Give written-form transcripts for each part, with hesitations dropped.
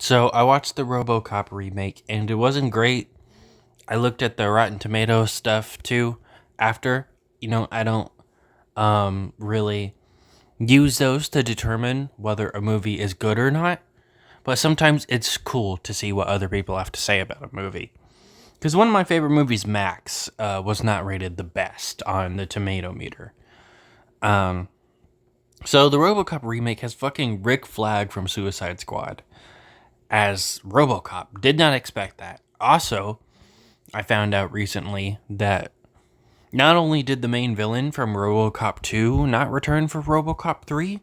So I watched the Robocop remake and it wasn't great. I looked at the Rotten Tomatoes stuff too after. I don't really use those to determine whether a movie is good or not, but sometimes it's cool to see what other people have to say about a movie. Because one of my favorite movies, Max, was not rated the best on the tomato meter. So the Robocop remake has fucking Rick Flag from Suicide Squad as Robocop. Did not expect that. Also, I found out recently that not only did the main villain from Robocop 2 not return for Robocop 3,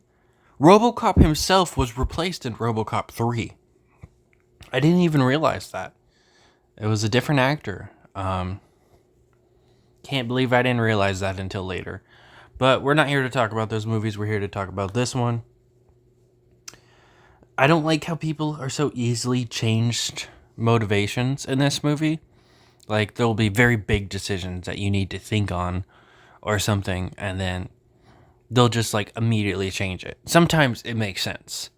Robocop himself was replaced in Robocop 3. I didn't even realize that. It was a different actor. Can't believe I didn't realize that until later. But we're not here to talk about those movies. We're here to talk about this one. I don't like how people are so easily changed motivations in this movie. Like, there'll be very big decisions that you need to think on or something, and then they'll just, like, immediately change it. Sometimes it makes sense.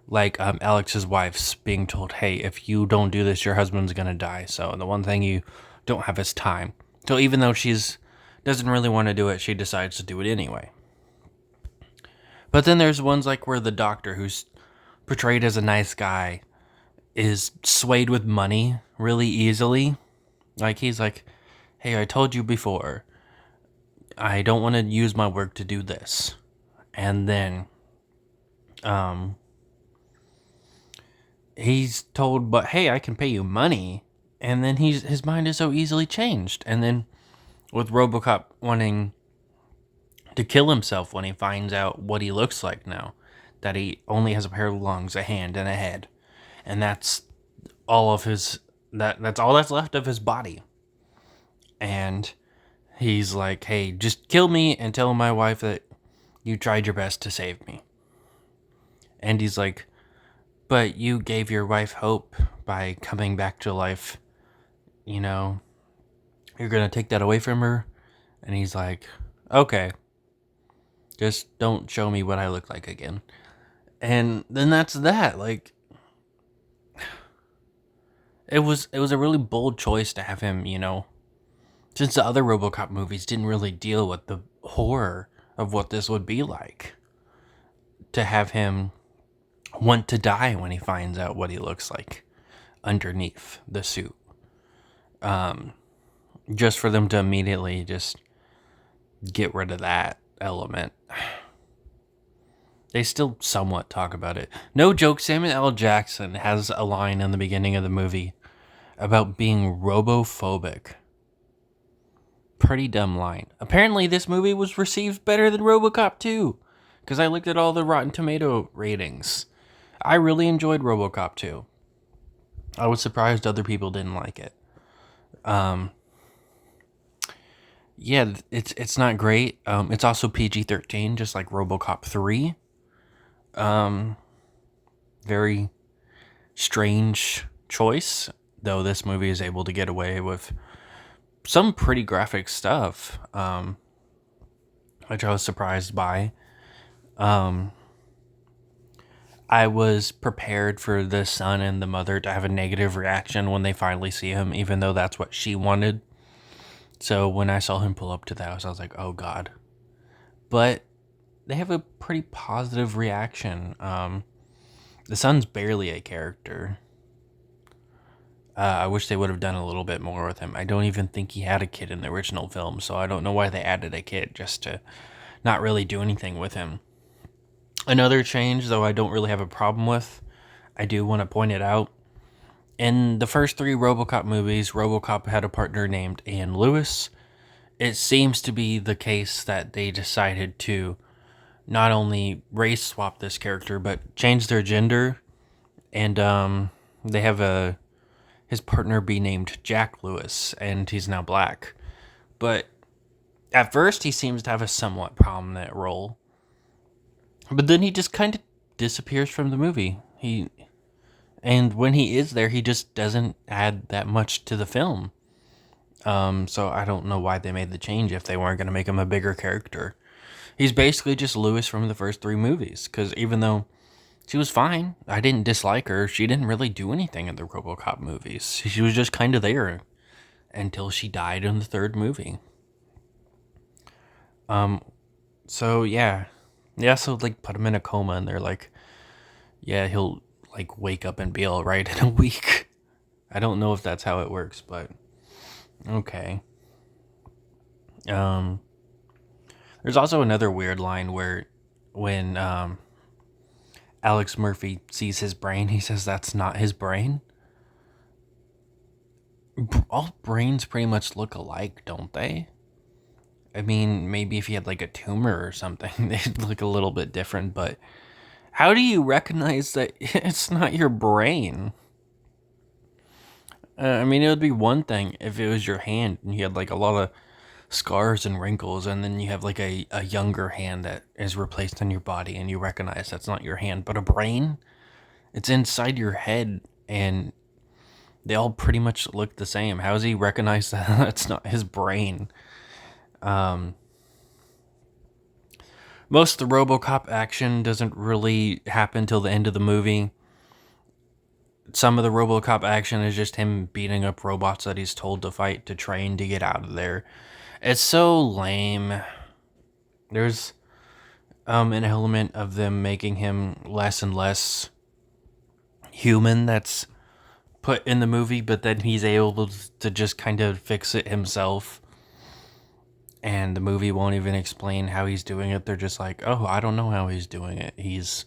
Like, Alex's wife's being told, hey, if you don't do this, your husband's gonna die. So the one thing you don't have is time. So even though she's doesn't really want to do it, she decides to do it anyway. But then there's ones like where the doctor, who's portrayed as a nice guy, is swayed with money really easily. Like, he's like, hey, I told you before, I don't want to use my work to do this. And then, he's told, but hey, I can pay you money. And then his mind is so easily changed. And then with Robocop wanting to kill himself when he finds out what he looks like now, that he only has a pair of lungs, a hand, and a head. And that's all of his, that's all that's left of his body. And he's like, hey, just kill me and tell my wife that you tried your best to save me. And he's like, but you gave your wife hope by coming back to life. You know, you're going to take that away from her? And he's like, okay, just don't show me what I look like again. And then that's that. Like, it was a really bold choice to have him, since the other RoboCop movies didn't really deal with the horror of what this would be like, to have him want to die when he finds out what he looks like underneath the suit. Just for them to immediately just get rid of that element. They still somewhat talk about it. No joke, Samuel L. Jackson has a line in the beginning of the movie about being robophobic. Pretty dumb line. Apparently, this movie was received better than Robocop 2, because I looked at all the Rotten Tomato ratings. I really enjoyed Robocop 2. I was surprised other people didn't like it. Yeah, it's not great. It's also PG-13, just like Robocop 3. Very strange choice, though this movie is able to get away with some pretty graphic stuff, which I was surprised by. I was prepared for the son and the mother to have a negative reaction when they finally see him, even though that's what she wanted. So when I saw him pull up to the house, I was like, oh God. But they have a pretty positive reaction. The son's barely a character. I wish they would have done a little bit more with him. I don't even think he had a kid in the original film, so I don't know why they added a kid just to not really do anything with him. Another change, though I don't really have a problem with, I do want to point it out. In the first 3 RoboCop movies, RoboCop had a partner named Ian Lewis. It seems to be the case that they decided to not only race swap this character, but change their gender. And they have his partner be named Jack Lewis, and he's now black. But at first, he seems to have a somewhat prominent role. But then he just kind of disappears from the movie. And when he is there, he just doesn't add that much to the film. So I don't know why they made the change if they weren't going to make him a bigger character. He's basically just Lewis from the first 3 movies, because even though She was fine. I didn't dislike her. She didn't really do anything in the Robocop movies. She was just kind of there until she died in the third movie. So yeah. Yeah, so like put him in a coma and they're like, yeah, he'll like wake up and be all right in a week. I don't know if that's how it works, but okay. Um there's also another weird line where when Alex Murphy sees his brain, he says that's not his brain. All brains pretty much look alike, don't they? I mean, maybe if he had like a tumor or something, they'd look a little bit different, but how do you recognize that it's not your brain? I mean, it would be one thing if it was your hand and you had like a lot of scars and wrinkles, and then you have like a younger hand that is replaced in your body and you recognize that's not your hand. But a brain, it's inside your head and they all pretty much look the same. How does he recognize that that's not his brain? Most of the Robocop action doesn't really happen till the end of the movie. Some of the Robocop action is just him beating up robots that he's told to fight to train to get out of there. It's so lame. There's an element of them making him less and less human that's put in the movie, but then he's able to just kind of fix it himself. And the movie won't even explain how he's doing it. They're just like, oh, I don't know how he's doing it. He's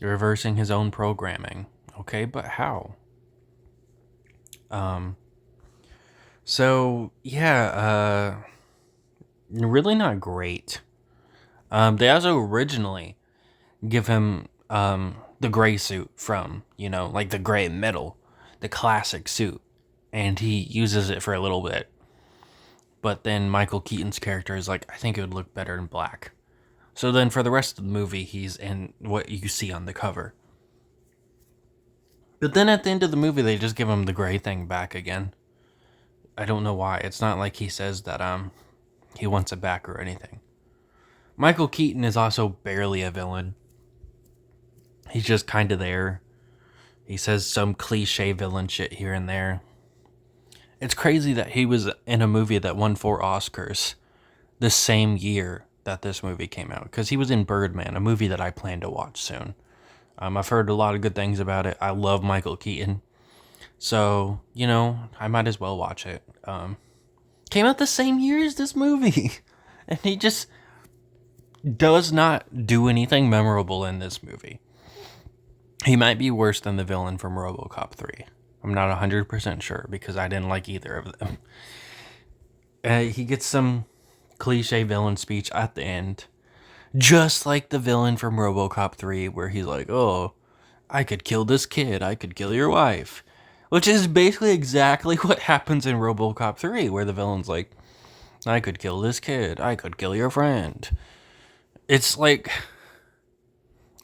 reversing his own programming. Okay, but how? So yeah, really not great. They also originally give him the gray suit from, like the gray metal, the classic suit, and he uses it for a little bit. But then Michael Keaton's character is like, I think it would look better in black. So then for the rest of the movie, he's in what you see on the cover. But then at the end of the movie, they just give him the gray thing back again. I don't know why. It's not like he says that he wants it back or anything. Michael Keaton is also barely a villain. He's just kind of there. He says some cliche villain shit here and there. It's crazy that he was in a movie that won 4 Oscars the same year that this movie came out. Because he was in Birdman, a movie that I plan to watch soon. I've heard a lot of good things about it. I love Michael Keaton. So, I might as well watch it. Came out the same year as this movie. And he just does not do anything memorable in this movie. He might be worse than the villain from Robocop 3. I'm not 100% sure because I didn't like either of them. He gets some cliche villain speech at the end. Just like the villain from Robocop 3 where he's like, oh, I could kill this kid. I could kill your wife. Which is basically exactly what happens in Robocop 3 where the villain's like, I could kill this kid. I could kill your friend. It's like,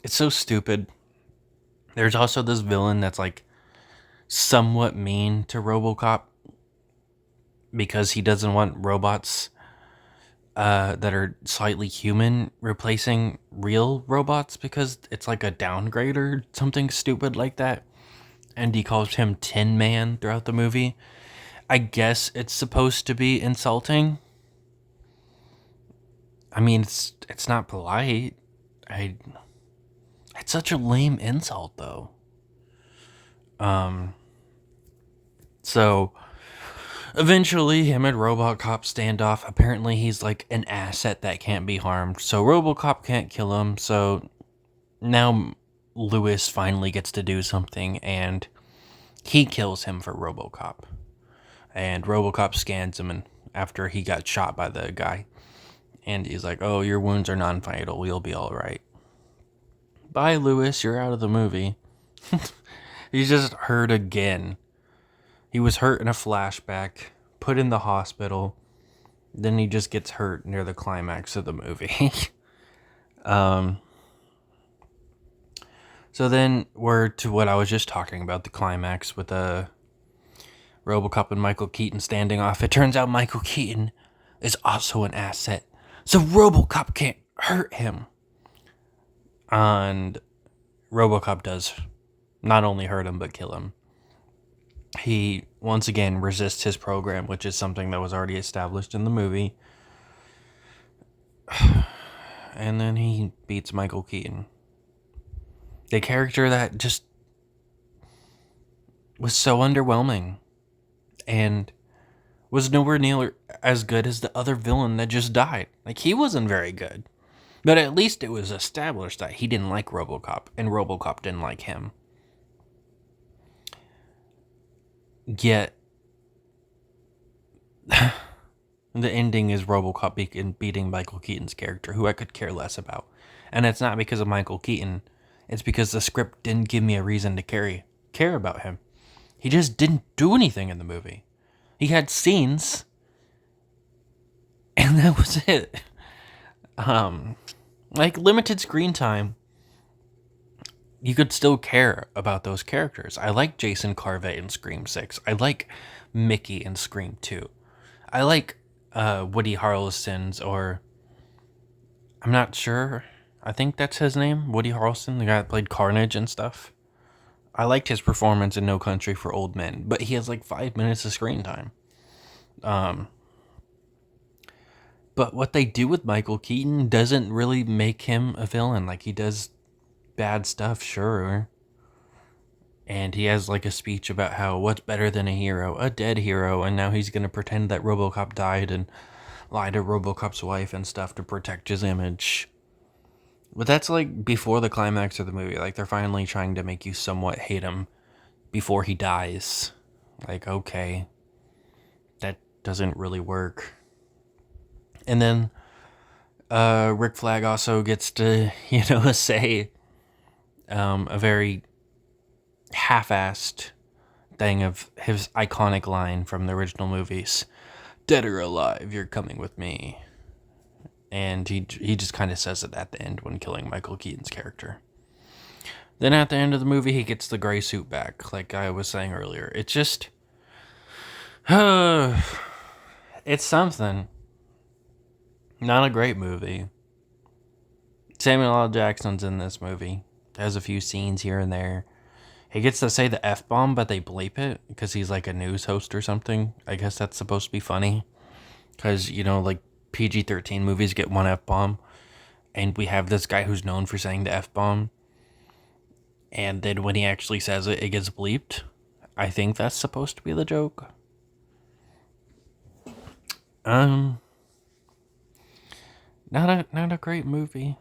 it's so stupid. There's also this villain that's like somewhat mean to Robocop because he doesn't want robots that are slightly human replacing real robots because it's like a downgrade or something stupid like that. And he calls him Tin Man throughout the movie. I guess it's supposed to be insulting. I mean, it's not polite. It's such a lame insult, though. So eventually, him and Robocop stand off. Apparently, he's like an asset that can't be harmed. So Robocop can't kill him. So now Lewis finally gets to do something, and he kills him for Robocop. And Robocop scans him, and after he got shot by the guy, and he's like, "Oh, your wounds are non-fatal. You'll be all right." Bye, Lewis. You're out of the movie. He's just hurt again. He was hurt in a flashback, put in the hospital, then he just gets hurt near the climax of the movie. So then we're to what I was just talking about, the climax with Robocop and Michael Keaton standing off. It turns out Michael Keaton is also an asset, so Robocop can't hurt him. And Robocop does not only hurt him, but kill him. He, once again, resists his program, which is something that was already established in the movie. And then he beats Michael Keaton. The character that just was so underwhelming and was nowhere near as good as the other villain that just died. Like, he wasn't very good. But at least it was established that he didn't like Robocop, and Robocop didn't like him. Yet, the ending is Robocop beating Michael Keaton's character, who I could care less about. And it's not because of Michael Keaton. It's because the script didn't give me a reason to care about him. He just didn't do anything in the movie. He had scenes, and that was it. Like, limited screen time, you could still care about those characters. I like Jason Carvey in Scream 6. I like Mickey in Scream 2. I like Woody Harrelson's, or I'm not sure. I think that's his name, Woody Harrelson, the guy that played Carnage and stuff. I liked his performance in No Country for Old Men, but he has like 5 minutes of screen time. But what they do with Michael Keaton doesn't really make him a villain. Like, he does bad stuff, sure. And he has like a speech about how what's better than a hero? A dead hero. And now he's going to pretend that Robocop died and lie to Robocop's wife and stuff to protect his image. But that's like before the climax of the movie. Like, they're finally trying to make you somewhat hate him before he dies. Like, okay, that doesn't really work. And then Rick Flag also gets to, say a very half-assed thing of his iconic line from the original movies. Dead or alive, you're coming with me. And he just kind of says it at the end when killing Michael Keaton's character. Then at the end of the movie, he gets the gray suit back, like I was saying earlier. It's just... it's something. Not a great movie. Samuel L. Jackson's in this movie. Has a few scenes here and there. He gets to say the F-bomb, but they bleep it because he's like a news host or something. I guess that's supposed to be funny. Because, like PG-13 movies get one F-bomb. And we have this guy who's known for saying the F-bomb. And then when he actually says it, it gets bleeped. I think that's supposed to be the joke. Not a great movie.